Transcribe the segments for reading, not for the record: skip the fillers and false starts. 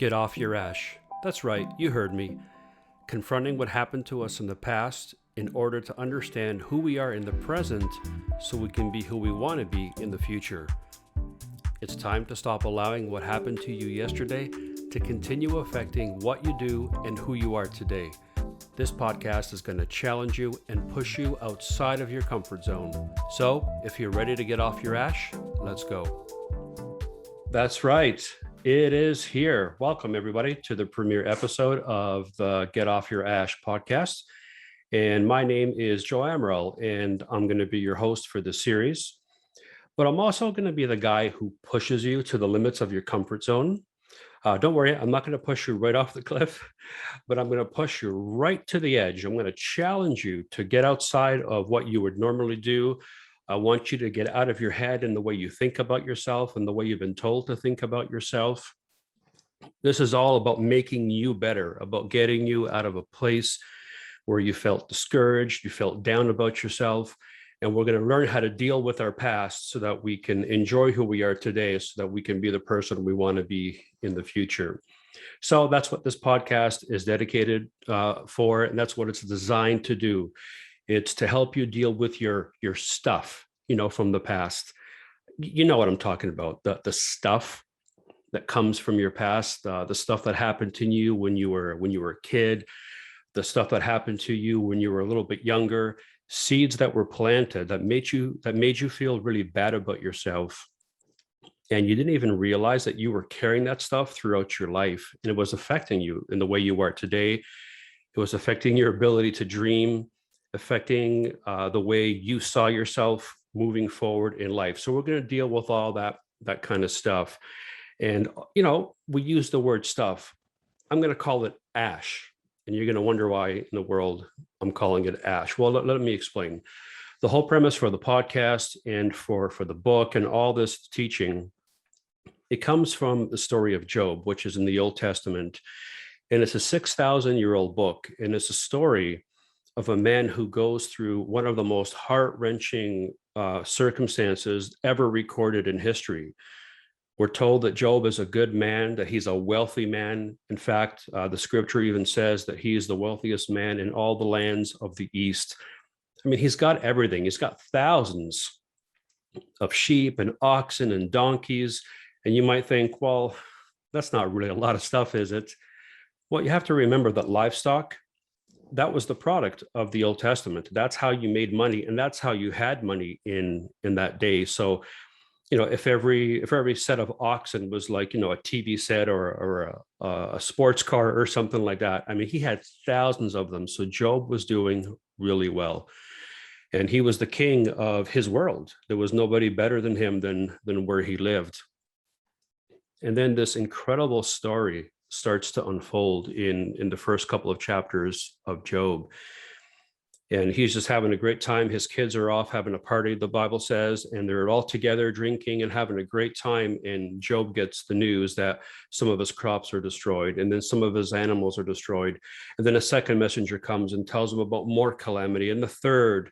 Get off your ash. That's right, you heard me. Confronting what happened to us in the past in order to understand who we are in the present so we can be who we want to be in the future. It's time to stop allowing what happened to you yesterday to continue affecting what you do and who you are today. This podcast is going to challenge you and push you outside of your comfort zone. So, if you're ready to get off your ash, let's go. That's right. It is here. Welcome, everybody, to the premiere episode of the Get Off Your Ash podcast. And my name is Joe Amaral, and I'm going to be your host for this series. But I'm also going to be the guy who pushes you to the limits of your comfort zone. Don't worry, I'm not going to push you right off the cliff, but I'm going to push you right to the edge. I'm going to challenge you to get outside of what you would normally do. I want you to get out of your head and the way you think about yourself and the way you've been told to think about yourself. This is all about making you better, about getting you out of a place where you felt discouraged, you felt down about yourself. And we're going to learn how to deal with our past so that we can enjoy who we are today, so that we can be the person we want to be in the future. So that's what this podcast is dedicated for, and that's what it's designed to do. It's to help you deal with your stuff, from the past. You know what I'm talking about, the stuff that comes from your past, the stuff that happened to you when you were a kid, the stuff that happened to you when you were a little bit younger, seeds that were planted that made you feel really bad about yourself. And you didn't even realize that you were carrying that stuff throughout your life. And it was affecting you in the way you are today. It was affecting your ability to dream, affecting the way you saw yourself moving forward in life. So we're going to deal with all that kind of stuff. And, we use the word stuff. I'm going to call it ash. And you're going to wonder why in the world I'm calling it ash. Well, let me explain. The whole premise for the podcast and for the book and all this teaching, it comes from the story of Job, which is in the Old Testament. And it's a 6,000-year-old book. And it's a story of a man who goes through one of the most heart-wrenching circumstances ever recorded in history. We're told that Job is a good man, that he's a wealthy man. In fact, the scripture even says that he is the wealthiest man in all the lands of the East. I mean, he's got everything. He's got thousands of sheep and oxen and donkeys. And you might think, well, that's not really a lot of stuff, is it? Well, you have to remember that livestock, that was the product of the Old Testament. That's how you made money, and that's how you had money in that day. So, if every set of oxen was like, a TV set or a sports car or something like that, I mean, he had thousands of them. So Job was doing really well. And he was the king of his world. There was nobody better than him than where he lived. And then this incredible story starts to unfold in the first couple of chapters of Job. And he's just having a great time. His kids are off having a party, the Bible says, and they're all together drinking and having a great time. And Job gets the news that some of his crops are destroyed, and then some of his animals are destroyed. And then a second messenger comes and tells him about more calamity, and the third.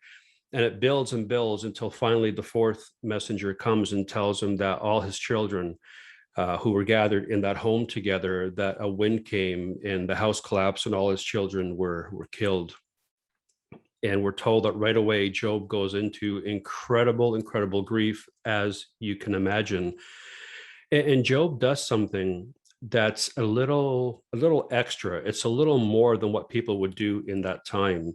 And it builds and builds until finally the fourth messenger comes and tells him that all his children who were gathered in that home together, that a wind came and the house collapsed and all his children were killed. And we're told that right away, Job goes into incredible grief, as you can imagine. And Job does something that's a little extra. It's a little more than what people would do in that time.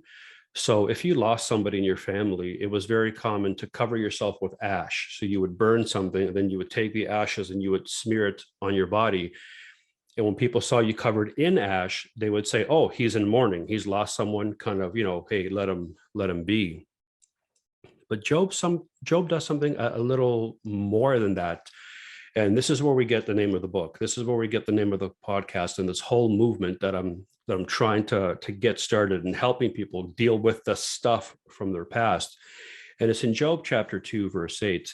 So if you lost somebody in your family, it was very common to cover yourself with ash. So you would burn something, and then you would take the ashes and you would smear it on your body. And when people saw you covered in ash, they would say, oh, he's in mourning. He's lost someone, kind of, hey, let him be. But Job does something a little more than that. And this is where we get the name of the book. This is where we get the name of the podcast and this whole movement that I'm trying to get started and helping people deal with the stuff from their past. And it's in Job chapter 2, verse 8.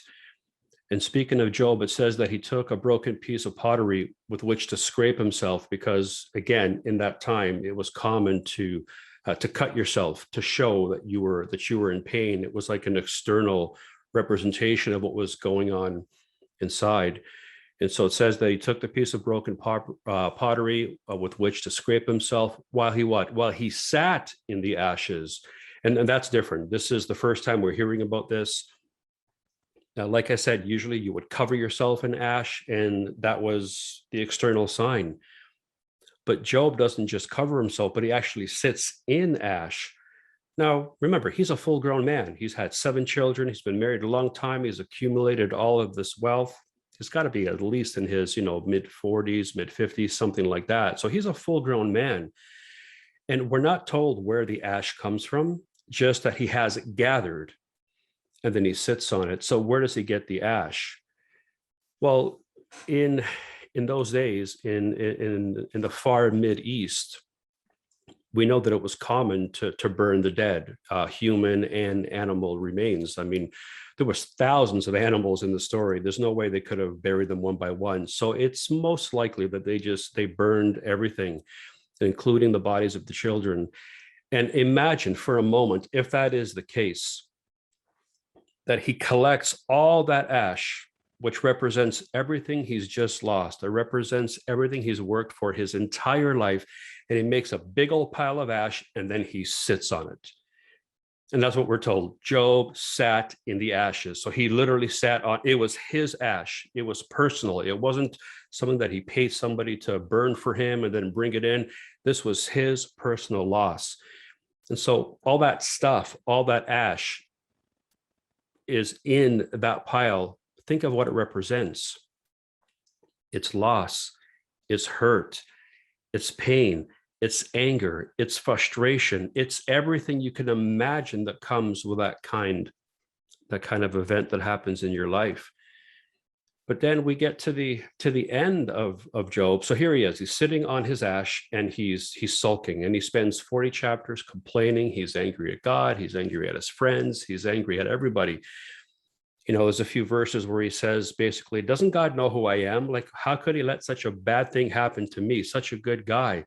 And speaking of Job, it says that he took a broken piece of pottery with which to scrape himself, because, again, in that time, it was common to cut yourself to show that you were in pain. It was like an external representation of what was going on inside. And so it says that he took the piece of broken pottery with which to scrape himself while he what? While he sat in the ashes. And that's different. This is the first time we're hearing about this. Now, like I said, usually you would cover yourself in ash, and that was the external sign. But Job doesn't just cover himself, but he actually sits in ash. Now, remember, he's a full grown man. He's had 7 children. He's been married a long time. He's accumulated all of this wealth. He's got to be at least in his, mid 40s, mid 50s, something like that. So he's a full grown man. And we're not told where the ash comes from, just that he has it gathered and then he sits on it. So where does he get the ash? Well, in those days, in the far Mid East, we know that it was common to burn the dead, human and animal remains. I mean, there was thousands of animals in the story. There's no way they could have buried them one by one. So it's most likely that they burned everything, including the bodies of the children. And imagine for a moment, if that is the case, that he collects all that ash, which represents everything he's just lost. It represents everything he's worked for his entire life. And he makes a big old pile of ash, and then he sits on it. And that's what we're told. Job sat in the ashes. So he literally sat on, it was his ash. It was personal. It wasn't something that he paid somebody to burn for him and then bring it in. This was his personal loss. And so all that stuff, all that ash is in that pile. Think of what it represents. It's loss, it's hurt, it's pain, it's anger, it's frustration, it's everything you can imagine that comes with that kind of event that happens in your life. But then we get to the end of Job. So here he is. He's sitting on his ash and he's sulking, and he spends 40 chapters complaining. He's angry at God. He's angry at his friends. He's angry at everybody. There's a few verses where he says, basically, doesn't God know who I am? Like, how could he let such a bad thing happen to me? Such a good guy.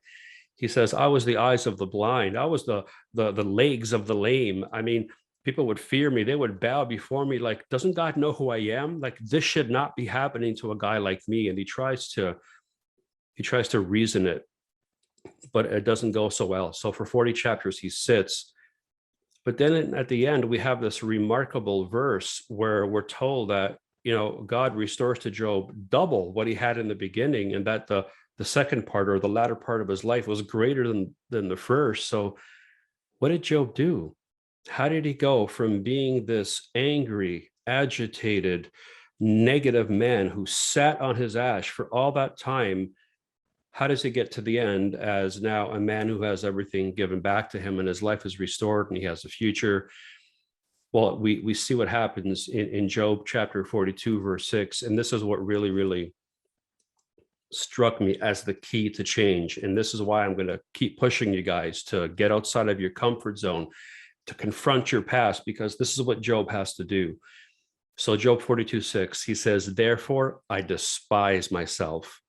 He says, I was the eyes of the blind. I was the legs of the lame. I mean, people would fear me. They would bow before me. Like, doesn't God know who I am? Like, this should not be happening to a guy like me. And he tries to reason it, but it doesn't go so well. So for 40 chapters, he sits. But then at the end, we have this remarkable verse where we're told that, God restores to Job double what he had in the beginning, and that the second part, or the latter part of his life, was greater than the first. So what did Job do? How did he go from being this angry, agitated, negative man who sat on his ash for all that time? How does he get to the end as now a man who has everything given back to him and his life is restored and he has a future? Well, we see what happens in Job chapter 42, verse 6. And this is what really, really struck me as the key to change. And this is why I'm going to keep pushing you guys to get outside of your comfort zone, to confront your past, because this is what Job has to do. So Job 42:6, he says, therefore I despise myself.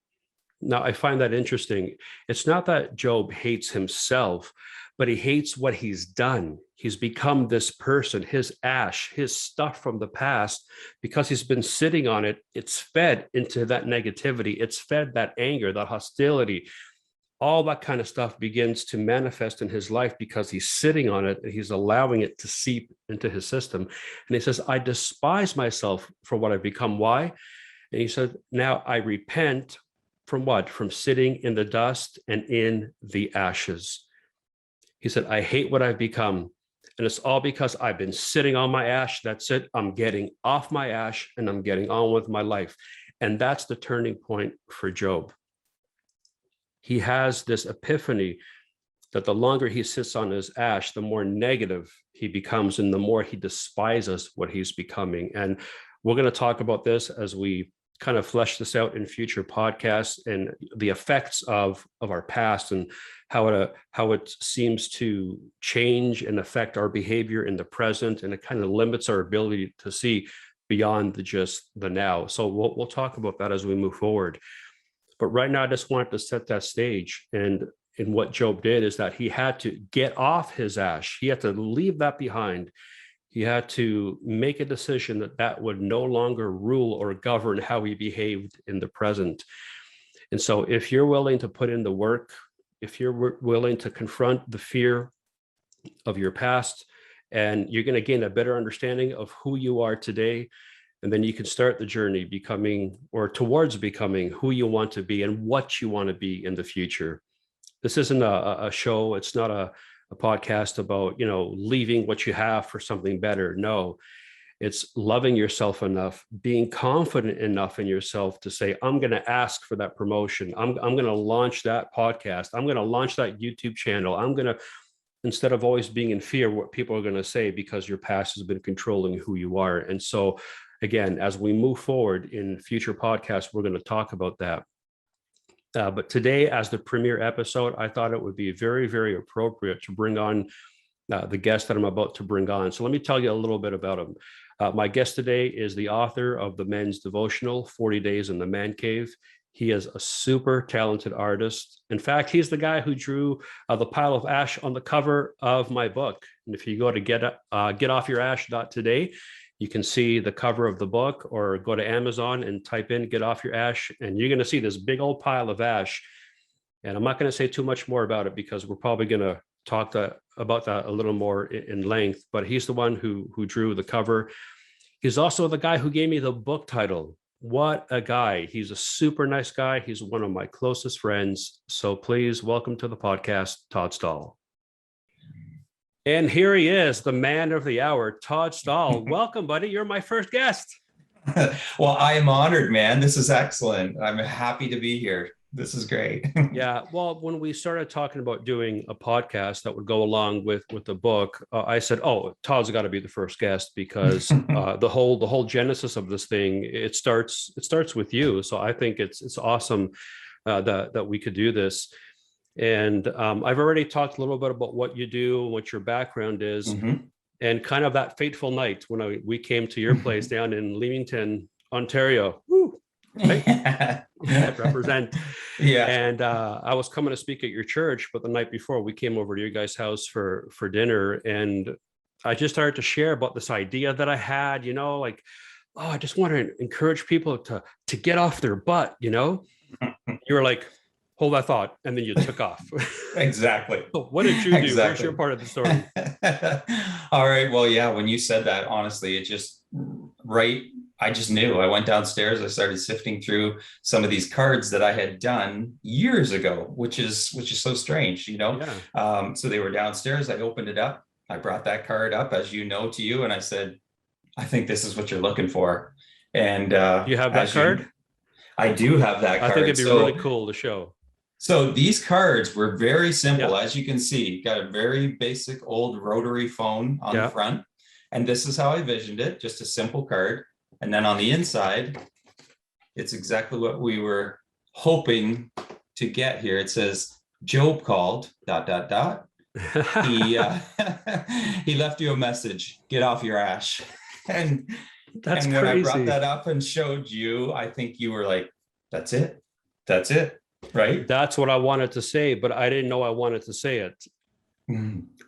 Now, I find that interesting. It's not that Job hates himself, but he hates what he's done. He's become this person, his ash, his stuff from the past. Because he's been sitting on it, it's fed into that negativity. It's fed that anger, that hostility. All that kind of stuff begins to manifest in his life because he's sitting on it and he's allowing it to seep into his system. And he says, I despise myself for what I've become. Why? And he said, now I repent from what? From sitting in the dust and in the ashes. He said, I hate what I've become. And it's all because I've been sitting on my ash. That's it. I'm getting off my ash and I'm getting on with my life. And that's the turning point for Job. He has this epiphany that the longer he sits on his ash, the more negative he becomes and the more he despises what he's becoming. And we're going to talk about this as we kind of flesh this out in future podcasts, and the effects of our past and how it seems to change and affect our behavior in the present, and it kind of limits our ability to see beyond just the now. So we'll talk about that as we move forward. But right now, I just wanted to set that stage. And what Job did is that he had to get off his ash. He had to leave that behind. He had to make a decision that that would no longer rule or govern how he behaved in the present. And so if you're willing to put in the work, if you're willing to confront the fear of your past, and you're going to gain a better understanding of who you are today, and then you can start the journey becoming, or towards becoming, who you want to be and what you want to be in the future. This isn't a show. It's not a podcast about, leaving what you have for something better. No, it's loving yourself enough, being confident enough in yourself to say, I'm going to ask for that promotion. I'm going to launch that podcast. I'm going to launch that YouTube channel. I'm going to, instead of always being in fear what people are going to say, because your past has been controlling who you are. And so again, as we move forward in future podcasts, we're going to talk about that. But today, as the premiere episode, I thought it would be very, very appropriate to bring on the guest that I'm about to bring on. So let me tell you a little bit about him. My guest today is the author of the men's devotional, 40 Days in the Man Cave. He is a super talented artist. In fact, he's the guy who drew the pile of ash on the cover of my book. And if you go to getoffyourash.today, you can see the cover of the book, or go to Amazon and type in Get Off Your Ash, and you're going to see this big old pile of ash. And I'm not going to say too much more about it because we're probably going to talk about that a little more in length, but he's the one who drew the cover. He's also the guy who gave me the book title. What a guy. He's a super nice guy. He's one of my closest friends. So please welcome to the podcast, Todd Stahl. And here he is, the man of the hour, Todd Stahl. Welcome, buddy. You're my first guest. Well, I am honored, man. This is excellent. I'm happy to be here. This is great. Yeah. Well, when we started talking about doing a podcast that would go along with the book, I said, "Oh, Todd's got to be the first guest because the whole genesis of this thing it starts with you." So I think it's awesome that we could do this. And I've already talked a little bit about what you do, what your background is, and kind of that fateful night when we came to your place down in Leamington, Ontario. Woo, right? Represent. Yeah. And I was coming to speak at your church, but the night before we came over to your guys' house for dinner, and I just started to share about this idea that I had, like, oh, I just want to encourage people to get off their butt, You were like, hold that thought, and then you took off. Exactly. So what did you do? Exactly. Where's your part of the story? All right. Well, yeah, when you said that, honestly, it just I just knew. I went downstairs, I started sifting through some of these cards that I had done years ago, which is so strange, Yeah. So they were downstairs. I opened it up. I brought that card up, as you know, to you, and I said, I think this is what you're looking for. And you have that card? I do have that card. I think it'd be really cool to show. So these cards were very simple, as you can see. Got a very basic old rotary phone on the front. And this is how I visioned it, just a simple card. And then on the inside, it's exactly what we were hoping to get here. It says, Job called, ... He left you a message, get off your ash. And that's when crazy. I brought that up and showed you, I think you were like, that's it. Right? That's what I wanted to say, but I didn't know I wanted to say it.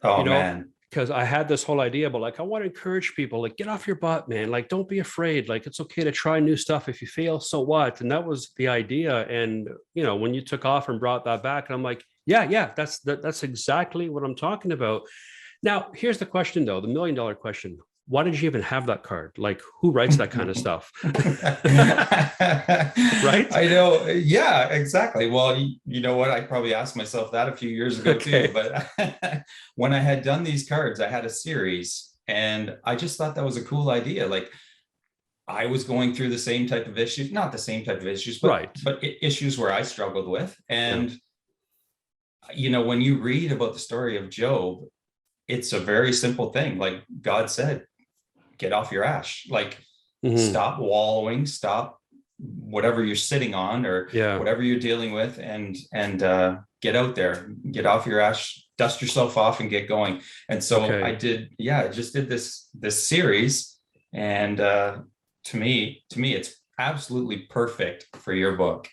Oh, man. Because I had this whole idea, but like, I want to encourage people, like, get off your butt, man. Like, don't be afraid. Like, it's okay to try new stuff. If you fail, so what? And that was the idea. And, when you took off and brought that back, and I'm like, yeah, that's exactly what I'm talking about. Now, here's the question, though, the $1 million question. Why did you even have that card? Like, who writes that kind of stuff? Right? I know. Yeah, exactly. Well, you know what? I probably asked myself that a few years ago too. But when I had done these cards, I had a series, and I just thought that was a cool idea. Like, I was going through the same type of issues, not the same type of issues, but issues where I struggled with. And, when you read about the story of Job, it's a very simple thing. Like God said, get off your ash, like stop wallowing, stop whatever you're sitting on or whatever you're dealing with, and get out there, get off your ash, dust yourself off and get going. And so I just did this series, and to me, it's absolutely perfect for your book.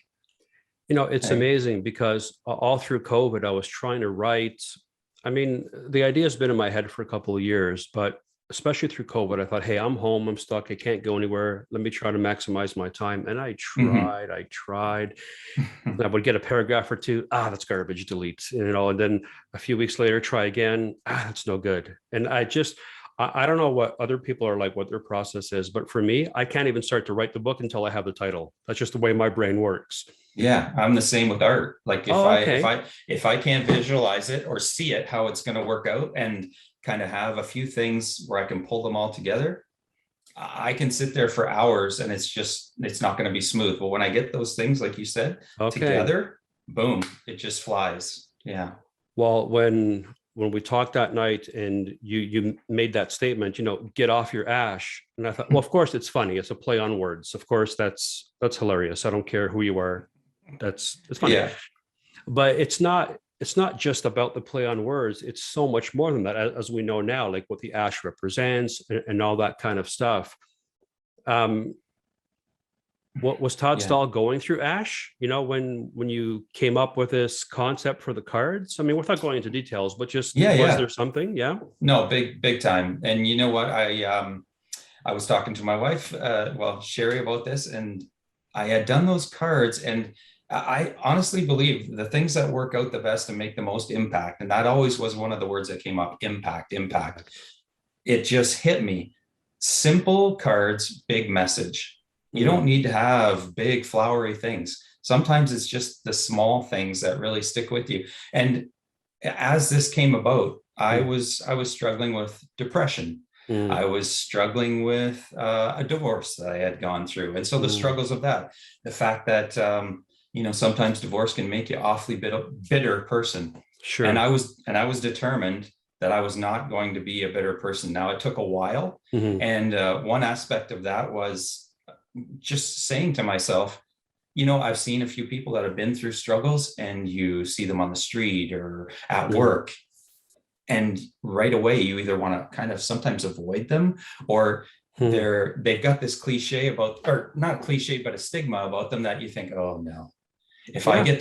It's amazing because all through COVID, I was trying to write. I mean, the idea has been in my head for a couple of years, but especially through COVID, I thought, hey, I'm home, I'm stuck, I can't go anywhere. Let me try to maximize my time. And Mhm. I tried. I would get a paragraph or two. Ah, that's garbage, delete. And then a few weeks later, try again. Ah, that's no good. And I don't know what other people are like, what their process is, but for me, I can't even start to write the book until I have the title. That's just the way my brain works. Yeah, I'm the same with art. Like if Oh, I if okay. I if I can't visualize it or see it how it's going to work out and kind of have a few things where I can pull them all together, I can sit there for hours and it's not going to be smooth. But when I get those things, like you said, Okay. together, boom, it just flies. Yeah. Well, when we talked that night and you made that statement, get off your ash. And I thought, well, of course it's funny. It's a play on words. Of course, that's hilarious. I don't care who you are. It's funny. Yeah. But it's not just about the play on words. It's so much more than that, as we know now, like what the ash represents and all that kind of stuff. Um, what was Todd Yeah. Stahl going through ash? When you came up with this concept for the cards? I mean, without going into details, but just Yeah. was there Yeah. something? Yeah. No, big time. And you know what? I was talking to my wife, well, Sherry, about this, and I had done those cards, and I honestly believe the things that work out the best and make the most impact, and that always was one of the words that came up: impact, impact. It just hit me. Simple cards, big message. You don't Mm, need to have big flowery things. Sometimes it's just the small things that really stick with you. And as this came about, mm, I was struggling with depression. I mm, was struggling with a divorce that I had gone through, and so the mm. struggles of that, the fact that sometimes divorce can make you awfully bitter person, Sure. and I was determined that I was not going to be a bitter person. Now it took a while, Hmm. and one aspect of that was just saying to myself, I've seen a few people that have been through struggles and you see them on the street or at Hmm. work. And right away, you either want to kind of sometimes avoid them or Hmm. they've got this cliche about, or not a cliche, but a stigma about them that you think, oh no, Yeah. if I get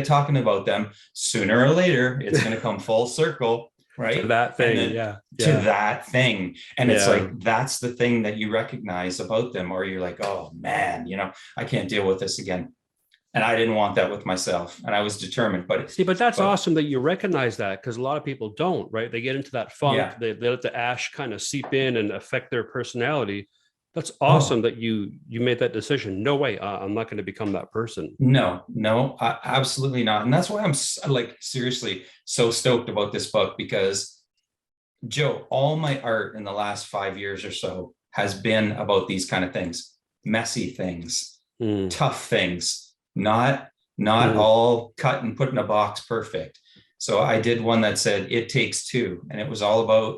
talking about them, sooner or later, it's going to come full circle, To right? that And thing. then Yeah. to Yeah. that thing. And it's Yeah. like, that's the thing that you recognize about them, or you're like, oh man, I can't deal with this again. And I didn't want that with myself. And I was determined, See, but that's but awesome that you recognize that, because a lot of people don't, right? They get into that funk, yeah. they let the ash kind of seep in and affect their personality. That's awesome Oh, that you made that decision. No way, I'm not going to become that person. no, no, absolutely not. And that's why I'm like seriously so stoked about this book because Joe, all my art in the last 5 years or so has been about these kind of things, messy things, Mm, tough things, not mm, all cut and put in a box perfect. So I did one that said it takes two, and it was all about,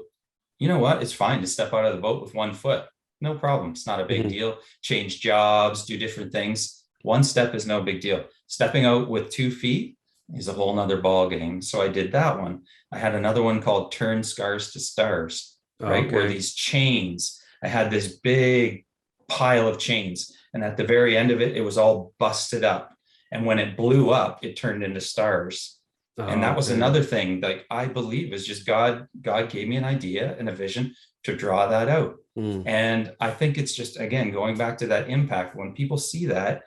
you know what, it's fine to step out of the boat with one foot. No problem. It's not a big mm, deal. Change jobs, do different things. One step is no big deal. Stepping out with 2 feet is a whole nother ball game. So I did that one. I had another one called Turn Scars to Stars, right? Where okay. these chains, I had this big pile of chains. And at the very end of it, it was all busted up. And when it blew up, it turned into stars. And that was Okay. another thing, like I believe is just God gave me an idea and a vision to draw that out. Mm, And I think it's just, again, going back to that impact, when people see that,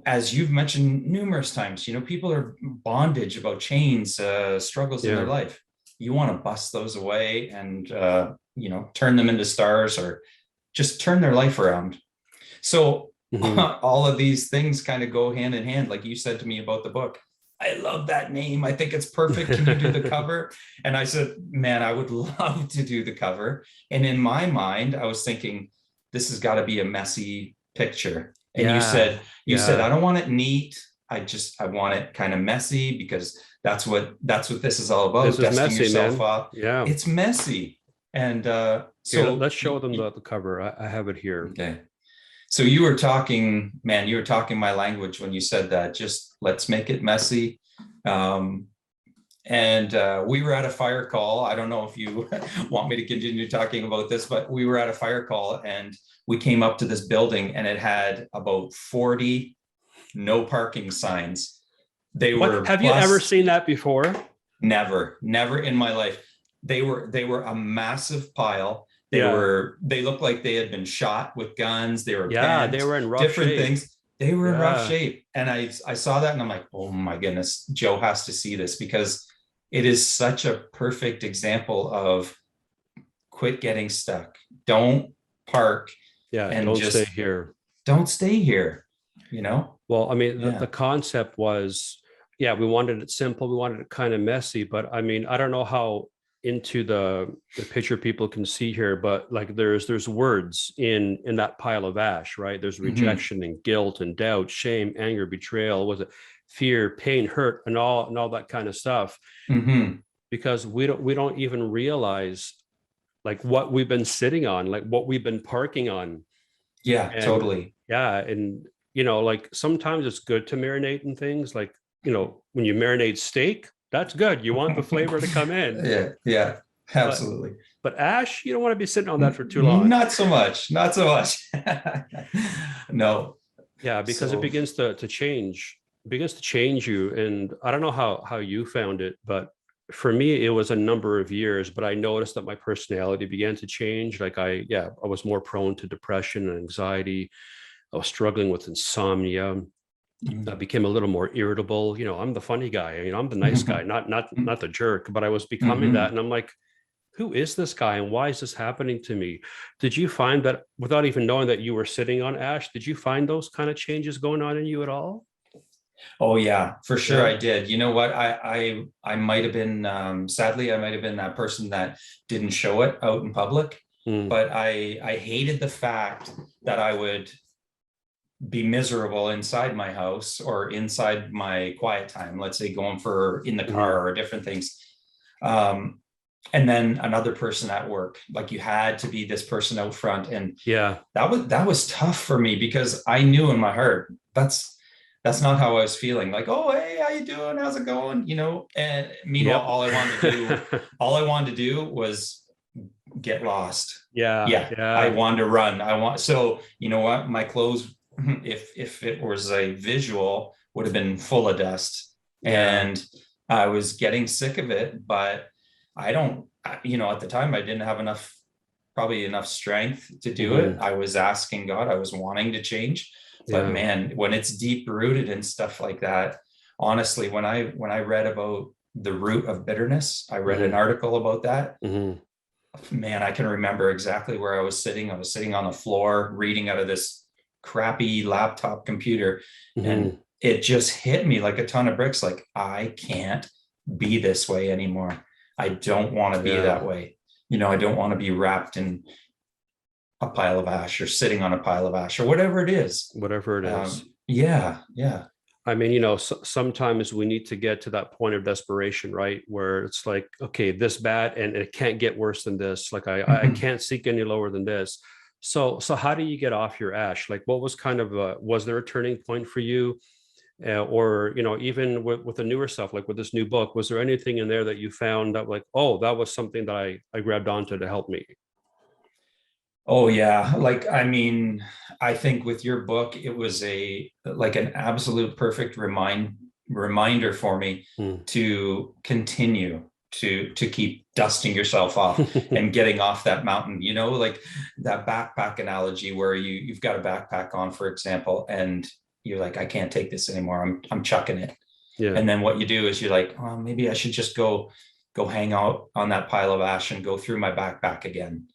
as you've mentioned numerous times, people are bondage about chains, struggles in their yeah. life. You want to bust those away and, turn them into stars or just turn their life around. So Hmm. all of these things kind of go hand in hand, like you said to me about the book. I love that name. I think it's perfect. Can you do the cover? And I said, man, I would love to do the cover. And in my mind, I was thinking, this has got to be a messy picture. And Yeah. you said, I Yeah. don't want it neat. I want it kind of messy because that's what this is all This about, is dusting messy, yourself man. off. Yeah. It's messy. And Here, so, let's show them the cover. I have it here. okay. So you were talking, man, you were talking my language when you said that. Just let's make it messy. Um, and we were at a fire call. I don't know if you want me to continue talking about this, but we were at a fire call and we came up to this building and it had about 40 no parking signs. They What? were Have you ever bust. seen that before? Never in my life. they were a massive pile. Yeah. They looked like they had been shot with guns. They were Yeah. They bent, were in rough different shape. things. They were in rough Yeah. shape. And I saw that and I'm like, oh my goodness, Joe has to see this because it is such a perfect example of quit getting stuck. Don't park Yeah. and Don't stay just here. don't stay here, you know? Well, I mean, the Yeah. concept was, yeah, we wanted it simple. We wanted it kind of messy, but I mean, I don't know how into the picture people can see here, but like there's words in that pile of ash, right? There's Mm-hmm. rejection and guilt and doubt, shame, anger, betrayal, was it fear, pain, hurt, and all that kind of stuff. Mm-hmm. Because we don't even realize like what we've been sitting on, like what we've been parking on. Yeah, And totally. yeah, and like sometimes it's good to marinate in things like, when you marinate steak, that's good. You want the flavor to come in. Yeah, yeah, But absolutely. ash, you don't want to be sitting on that for too long. Not so much, not so much. No. Yeah, because it So, begins to change you. And I don't know how you found it, but for me, it was a number of years, but I noticed that my personality began to change. Like I was more prone to depression and anxiety. I was struggling with insomnia. I mm, became a little more irritable. I'm the funny guy. I'm the nice guy, mhm, not the jerk. But I was becoming that, mhm. and I'm like, who is this guy, and why is this happening to me? Did you find that without even knowing that you were sitting on ash? Did you find those kind of changes going on in you at all? Oh yeah, for sure Yeah. I did. You know what? I might have been sadly I might have been that person that didn't show it out in public, Mm, but I hated the fact that I would be miserable inside my house or inside my quiet time, let's say going for in the mhm. car or different things. Um, and then another person at work, like you had to be this person out front. And Yeah. that was tough for me because I knew in my heart that's not how I was feeling. Like, oh hey, how you doing? How's it going? And meanwhile, Yep. all I wanted to do was get lost. Yeah. Yeah, I Yeah. wanted to run. So you know what? My clothes, if it was a visual, would have been full of dust. Yeah. And I was getting sick of it, but I don't, at the time I didn't have probably enough strength to do it. Hmm. I was asking God, I was wanting to change. But Yeah. man, when it's deep rooted and stuff like that, honestly, when I read about the root of bitterness, I read an Hmm. article about that. Hmm. Man, I can remember exactly where I was sitting. I was sitting on the floor reading out of this crappy laptop computer, and Hmm. it just hit me like a ton of bricks. Like, I can't be this way anymore. I don't want to be Yeah. that way. I don't want to be wrapped in a pile of ash or sitting on a pile of ash or whatever it is. Whatever it is. Yeah, yeah. I mean, sometimes we need to get to that point of desperation, right? Where it's like, okay, this bad and it can't get worse than this. Like I Mhm. can't seek any lower than this. So how do you get off your ash? Like what was was there a turning point for you? Or, even with the newer stuff, like with this new book, was there anything in there that you found that like, oh, that was something that I grabbed onto to help me? Oh yeah, like I mean, I think with your book, it was an absolute perfect reminder for me Hmm. to continue to keep dusting yourself off and getting off that mountain. Like that backpack analogy where you've got a backpack on, for example, and you're like, I can't take this anymore. I'm chucking it. Yeah. And then what you do is you're like, oh, maybe I should just go hang out on that pile of ash and go through my backpack again.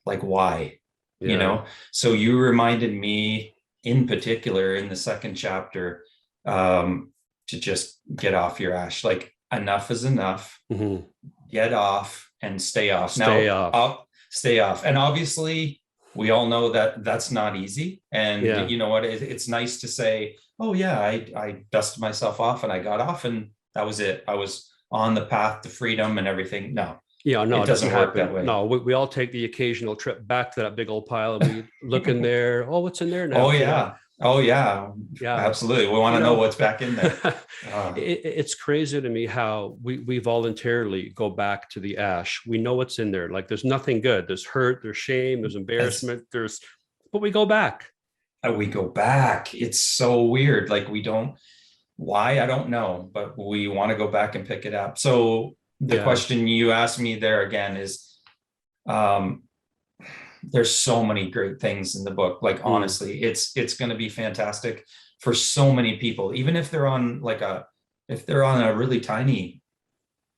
Like, why? you Yeah. know so you reminded me in particular in the second chapter, to just get off your ash. Like, enough is enough. Hmm. Get off and stay off. Stay Now off. I'll stay off, and obviously we all know that that's not easy. And Yeah. you know what, it's nice to say, oh yeah, I dusted myself off and I got off and that was it. I was on the path to freedom and everything. No, Yeah, no, it it doesn't doesn't work that happen. way. No, we all take the occasional trip back to that big old pile and we look in there. Oh, what's in there Oh now? yeah. Oh yeah. Yeah. Absolutely. We want You to know know, what's back in there. it's crazy to me how we voluntarily go back to the ash. We know what's in there. Like there's nothing good. There's hurt, there's shame, there's As embarrassment, but we go back. we go back, it's so weird. Like, we don't, why, I don't know, but we want to go back and pick it up. So the question you asked me there again is, there's so many great things in the book. Like, honestly, it's going to be fantastic for so many people, even if they're on if they're on a really tiny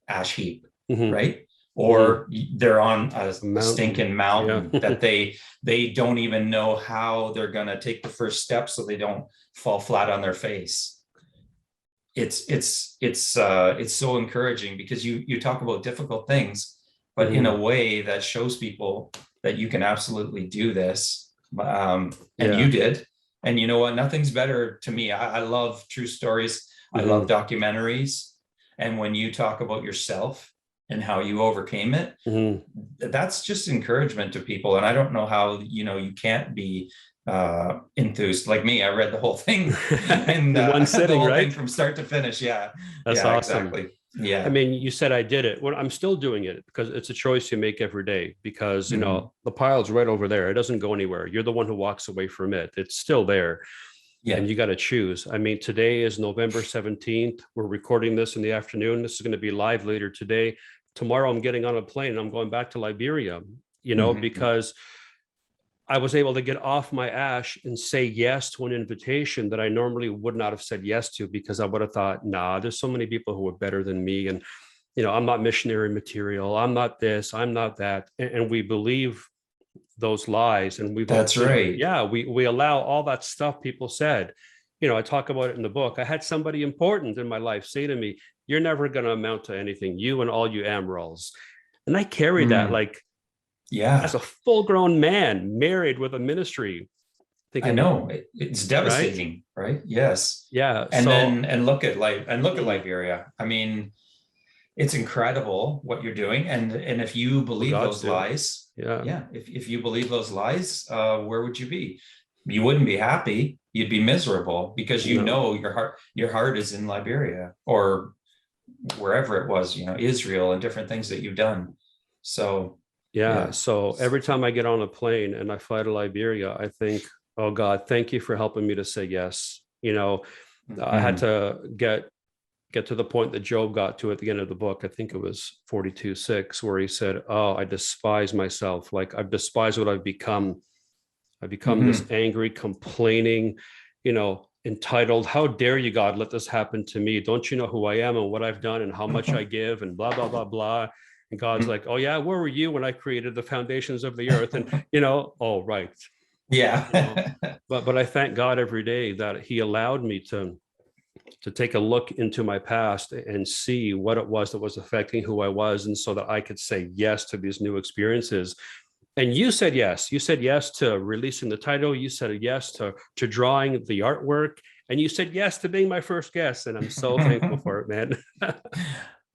ash heap, right? Or they're on a stinking mountain that they don't even know how they're going to take the first step so they don't fall flat on their face. It's so encouraging, because you talk about difficult things, but in a way that shows people that you can absolutely do this. And you did. And you know what? Nothing's better to me. I love true stories. I love documentaries. And when you talk about yourself and how you overcame it, that's just encouragement to people. And I don't know how, you can't be enthused like me. I read the whole thing in one sitting, the whole right? thing from start to finish. Yeah. That's awesome. Exactly. Yeah. I mean, you said I did it. Well, I'm still doing it because it's a choice you make every day, because, the pile's right over there. It doesn't go anywhere. You're the one who walks away from it. It's still there. Yeah. And you got to choose. I mean, today is November 17th. We're recording this in the afternoon. This is going to be live later today. Tomorrow, I'm getting on a plane and I'm going back to Liberia, because I was able to get off my ash and say yes to an invitation that I normally would not have said yes to, because I would have thought, nah, there's so many people who are better than me. And, I'm not missionary material. I'm not this, I'm not that. And we believe those lies. And that's right. Yeah. We allow all that stuff people said. I talk about it in the book. I had somebody important in my life say to me, you're never going to amount to anything, you and all you Amarals. And I carried that as a full-grown man, married with a ministry. Thinking, I know it's devastating, right? Yes. Yeah. And look at Liberia. I mean, it's incredible what you're doing. And if you believe those lies, if you believe those lies, where would you be? You wouldn't be happy. You'd be miserable, because your heart is in Liberia, or wherever it was, Israel, and different things that you've done. So so every time I get on a plane and I fly to Liberia, I think, oh God, thank you for helping me to say yes. I had to get to the point that Job got to at the end of the book. I think it was 42:6, where he said, oh, I despise myself. Like, I've despised what I've become. I've become this angry, complaining, entitled, how dare you, God, let this happen to me? Don't you know who I am and what I've done and how much I give, and blah, blah, blah, blah. And God's like, oh yeah, where were you when I created the foundations of the earth? And, oh, right. Yeah. But I thank God every day that he allowed me to take a look into my past and see what it was that was affecting who I was. And so that I could say yes to these new experiences. And you said yes. You said yes to releasing the title. You said yes to drawing the artwork. And you said yes to being my first guest. And I'm so thankful for it, man.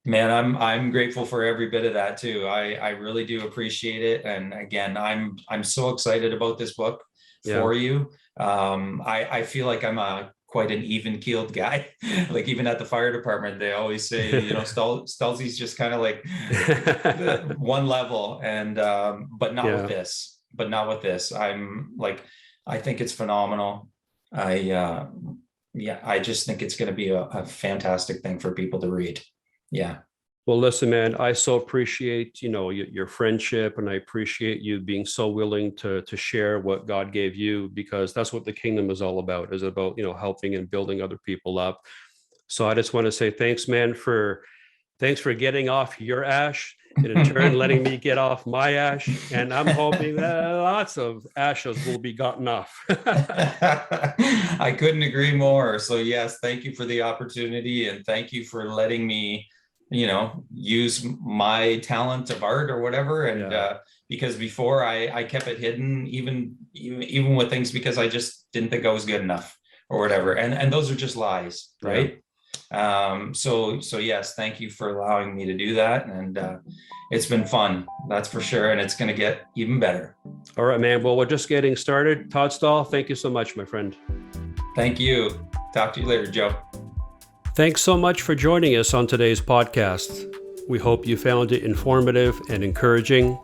Man, I'm grateful for every bit of that too. I really do appreciate it. And again, I'm so excited about this book for you. I feel like I'm quite an even-keeled guy. Like, even at the fire department, they always say, Stelzy's just kind of like one level, and but not with this. But not with this. I'm like, I think it's phenomenal. I just think it's going to be a fantastic thing for people to read. Yeah. Well, listen, man, I so appreciate, your friendship, and I appreciate you being so willing to share what God gave you, because that's what the kingdom is all about, is about, helping and building other people up. So I just want to say thanks, man, thanks for getting off your ash, and in turn, letting me get off my ash. And I'm hoping that lots of ashes will be gotten off. I couldn't agree more. So yes, thank you for the opportunity, and thank you for letting me use my talent of art or whatever. And because before I kept it hidden, even with things, because I just didn't think I was good enough or whatever. And those are just lies, right? So yes, thank you for allowing me to do that. And it's been fun, that's for sure. And it's going to get even better. All right, man. Well, we're just getting started. Todd Stahl, thank you so much, my friend. Thank you. Talk to you later, Joe. Thanks so much for joining us on today's podcast. We hope you found it informative and encouraging.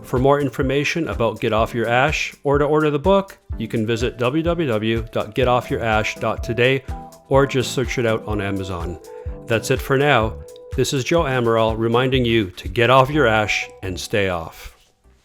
For more information about Get Off Your Ash, or to order the book, you can visit www.getoffyourash.today, or just search it out on Amazon. That's it for now. This is Joe Amaral reminding you to get off your ash and stay off.